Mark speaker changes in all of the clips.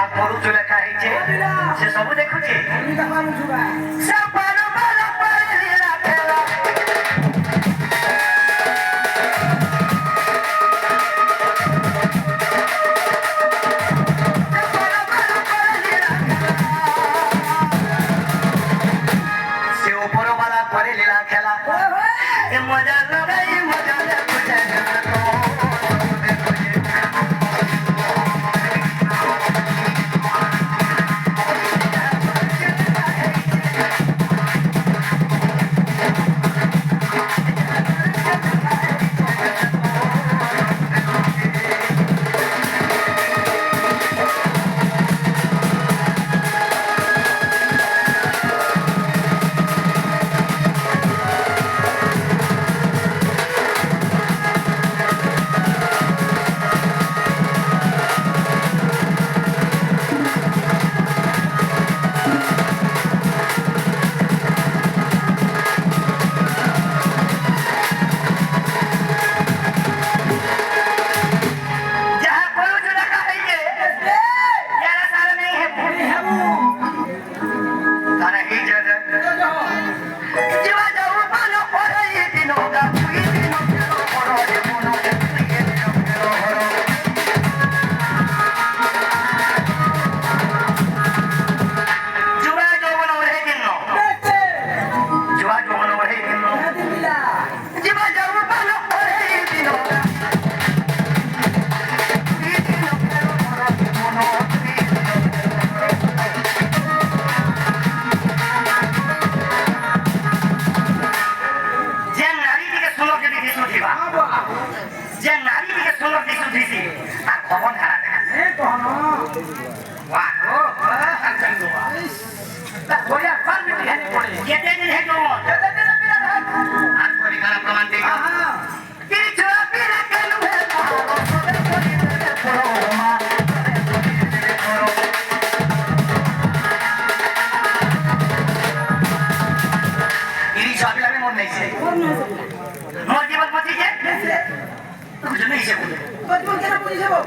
Speaker 1: ଯାହା କରୁଛୁ ଲେଖା ହେଇଛି ସେ ସବୁ ଦେଖୁଛି ସେ ପାରମ୍ପରା ପରିଲୀଳା ଖେଳ ସେ ଉପରବାଲା ପରିଲୀଳା ଖେଳା ଏ ମଜା ଲଗାଇ ମଜା ଦେଖୁଛେ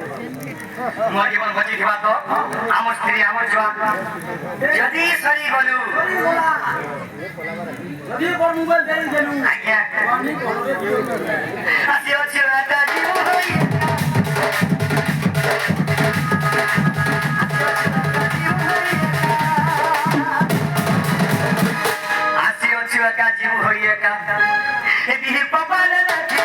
Speaker 1: मोर जीवन बची थिबा तो आम स्त्री आम छुआ यदि सरी गलु
Speaker 2: यदि पर मोबाइल दे देलु
Speaker 1: आज्ञा आसी अछि राता जीव होई आसी अछि राता जीव होई का ए बिहि पपाले लाठी